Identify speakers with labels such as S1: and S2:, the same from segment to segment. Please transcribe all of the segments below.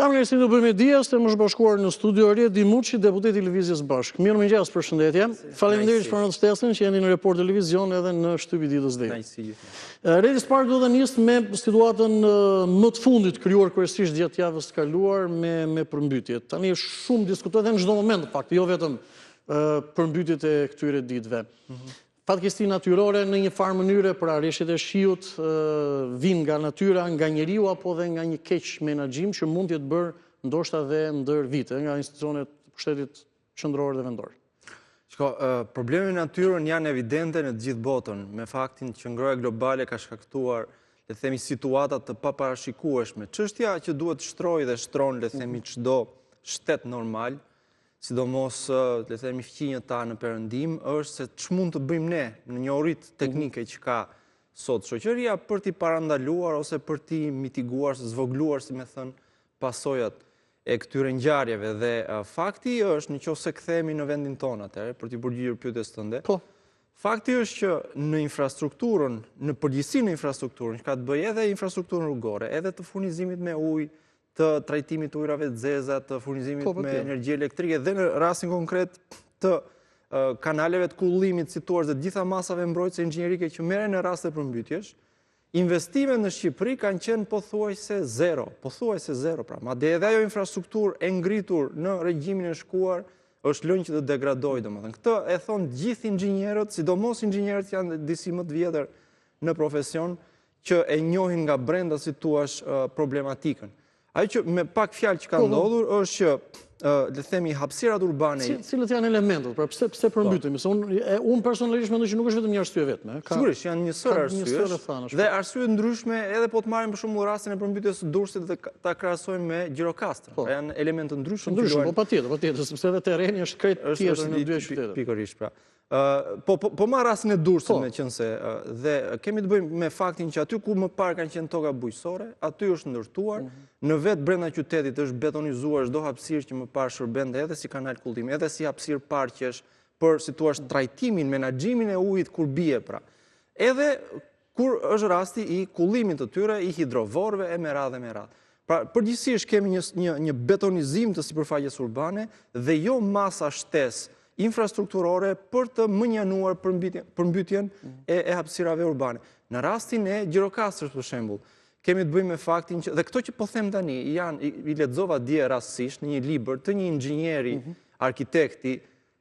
S1: Kam një të bëjmë Dias, të më shbashkuar në studio Redi Muçi, deputet i Lëvizjes Bashk. Mirë mëngjes, përshëndetje. Faleminderit për mbështetjen që jeni në Report Televizion edhe në Shtyp i ditës deri. Redi Spark do të nisë me situatën më të fundit krijuar kryesisht gjatë javës së kaluar me përmbytjet. Tani shumë diskutohet në çdo moment në fakt, jo vetëm përmbytjet e këtyre ditëve. Fatkeqësi natyrore në një farë mënyre, pra rreshtet e shiut vinë nga natyra, nga njeriu apo dhe nga një keq menaxhim që mund të jetë bërë ndoshta dhe ndër vite nga institucionet e pushtetit qendror dhe vendor.
S2: Problemet me natyrën janë evidente në të gjithë botën, me faktin që ngrohja globale ka shkaktuar, le të themi, situata të paparashikueshme. Çështja që duhet të shtrojë dhe shtron, le të themi, çdo shtet normal, sidomos, le të themi, fqinjët ta në perëndim, është se ç'mund të bëjmë ne në një orit teknike që ka sot shoqëria për t'i parandaluar ose për t'i mitiguar, zvogluar, si me thënë, pasojat e këtyre ngjarjeve. Dhe fakti është, nëse kthehemi në vendin tonë atëherë, për t'i përgjigjur pyetjes tënde, fakti është që në infrastrukturën, në përgjithësi në infrastrukturën, që ka të bëjë edhe infrastrukturën rrugore, edhe të furnizimit me ujë, të trajtimit të ujrave të zeza, të furnizimit me energji elektrike dhe në rastin konkret të kanaleve të kullimit situar dhe gjitha masave mbrojtëse inxhinierike që merren në rast të përmbytjesh, investimet në Shqipëri kanë qenë pothuajse zero, pra. Madje edhe ajo infrastrukturë e ngritur në regjimin e shkuar është lënë që të degradojë, domethënë. Këtë e thonë gjithë inxhinierët, sidomos inxhinierët janë disi më të vjetër në profesion që e njohin nga brenda, si thua, problematikën. Ajo që me pak fjalë që ka ndodhur është që, le të themi, hapësirat urbane.
S1: Cilët janë elementët, pra pse përmbytemi? Se unë personalisht mendoj që nuk është vetëm një arsye vetme.
S2: Sigurisht, janë një sër arsyesh dhe arsye ndryshme, edhe po të marrim për shembull rastin e përmbytjes së Durrësit dhe ta krahasojmë me Gjirokastrën. Pra janë elemente ndryshme.
S1: Po patjetër, sepse edhe terreni është krejt tjetër në dy qytete.
S2: Pikërisht, pra. Po marr rastin e Durrësit meqense dhe kemi të bëjmë me faktin që aty ku më parë kanë qenë toka bujqësore, aty është ndërtuar, në vetë brenda qytetit është betonizuar çdo hapësirë që më parë shërbente edhe si kanal kullimi, edhe si hapësirë parqesh për, si thua, trajtimin, menaxhimin e ujit kur bie, pra. Edhe kur është rasti i kullimit të tyre, i hidrovorëve e me radhë. Pra, përgjithsisht kemi një betonizim të sipërfaqes urbane dhe jo masa shtesë infrastrukturore për të mënjanuar përmbytjen e hapësirave urbane. Në rastin e Gjirokastrës, për shembull, kemi të bëjmë me faktin që, dhe këto që po them tani, i lexova dje rastësisht në një libër të një inxhinieri, arkitekti,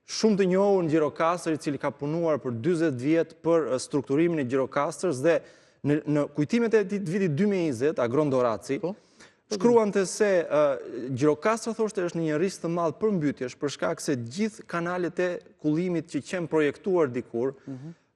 S2: shumë të njohur në Gjirokastër, i cili ka punuar për 40 vjet për strukturimin e Gjirokastrës dhe në kujtimet e tij të vitit 2020, Agron Doraci, shkruante se Gjirokastra, thoshte, është në një risk të madh përmbytjesh për shkak se gjithë kanalet e kullimit që qenë projektuar dikur,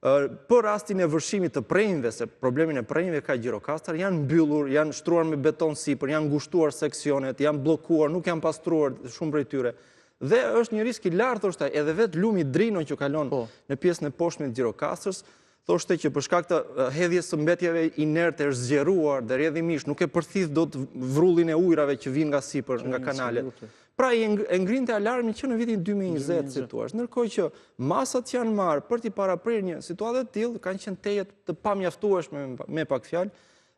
S2: për rastin e vërshimit të prejnjve, se problemin e prejnjve ka Gjirokastra, janë mbyllur, janë shtruar me beton sipër, janë ngushtuar seksionet, janë bllokuar, nuk janë pastruar shumë prej tyre. Dhe është një risk i lartë, thoshte, edhe vetë lumi Drino që kalon në pjesën e poshtme të Gjirokastrës, thoshte që për shkak të hedhjes së mbetjeve inerte është zgjeruar dhe rrjedhimisht nuk e përthith dot vrullin e ujrave që vijnë nga sipër, nga kanalet. Pra e ngrinte alarmin që në vitin 2020, si thua, ndërkohë që masat që janë marrë për t'i paraprirë një situatë të tillë kanë qenë tejet të pamjaftueshme, me pak fjalë,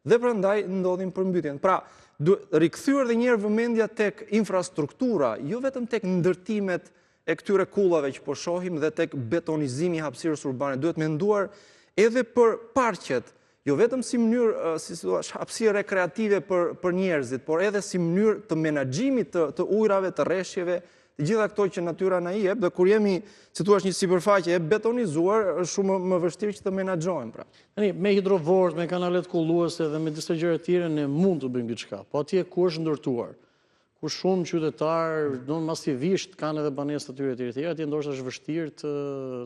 S2: dhe prandaj ndodhin përmbytjen. Pra, rikthyer edhe një herë vëmendja tek infrastruktura, jo vetëm tek ndërtimet e këtyre kullave që po shohim dhe tek betonizimi i hapësirës urbane. Duhet menduar edhe për parqet, jo vetëm si mënyrë, si thua, hapësirë rekreative për njerëzit, por edhe si mënyrë të menaxhimit të ujrave, të rreshjeve, të gjitha këto që natyra na i jep, dhe kur jemi, si thua, një sipërfaqe e betonizuar, është shumë më vështirë që të menaxhohen, pra.
S1: Tani, me hidrovorët, me kanalet kulluese dhe me disa gjëra të tjera ne mund të bëjmë diçka, po atje ku është ndërtuar, ku shumë qytetarë, masivisht kanë edhe banesë të tyre të tjera, atje ndoshta është vështirë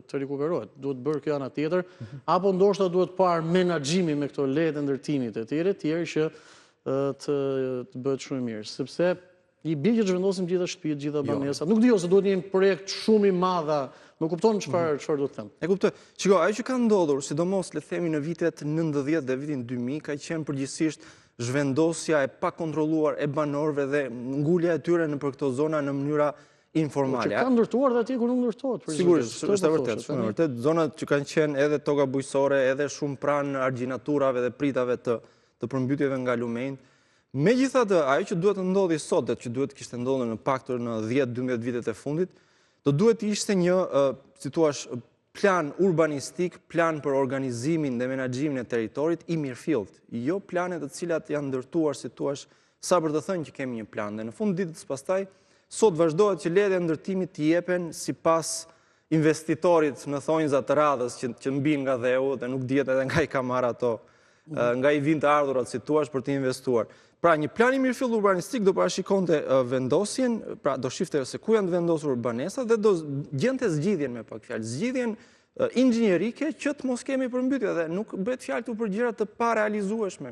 S1: të rikuperohet. Duhet bërë kjo ana tjetër, apo ndoshta duhet parë menaxhimi me këto leje ndërtimit e tjerë që të bëhet shumë mirë, sepse i bie që zhvendosim gjitha shtëpitë, gjitha banesat. Nuk di ose duhet një projekt shumë i madh, nuk kupton çfarë do të them.
S2: E kuptoj. Shiko, ajo që ka ndodhur, sidomos le të themi në vitet 90 dhe vitin 2000, ka qenë përgjithsisht zhvendosja e pakontrolluar e banorëve dhe ngulja e tyre nëpër këto zona në mënyra informale.
S1: Që kanë ndërtuar dhe atje ku nuk ndërtohet.
S2: Sigurisht, është e vërtet. Zonat që kanë qenë edhe toka bujqësore, edhe shumë pranë argjinaturave dhe pritave të përmbytjeve nga lumejnë, Megjithatë, ajo që duhet të ndodhi sot dhe që duhet kishte ndodhur në paktor në 10-12 vitet e fundit, do duhet të ishte një, si thua, plan urbanistik, plan për organizimin dhe menaxhimin e territorit i mirëfillt, jo plane të cilat janë ndërtuar, si thua, sa për të thënë që kemi një plan. Dhe në fund ditës pastaj, sot vazhdohet që letjet e ndërtimit të jepen sipas investitorit në thonjza të radhës që mbin nga dheu dhe nuk dihet edhe nga i ka marrë ato, nga i vijnë të ardhurat, si thua, për të investuar. Pra, një plan i mirëfillt urbanistik do parashikonte vendosjen, pra do shifte se ku janë të vendosur banesat dhe do gjente zgjidhjen, me pak fjalë, zgjidhjen inxhinierike që të mos kemi përmbytje dhe nuk bëhet fjalë këtu për gjëra të parealizueshme.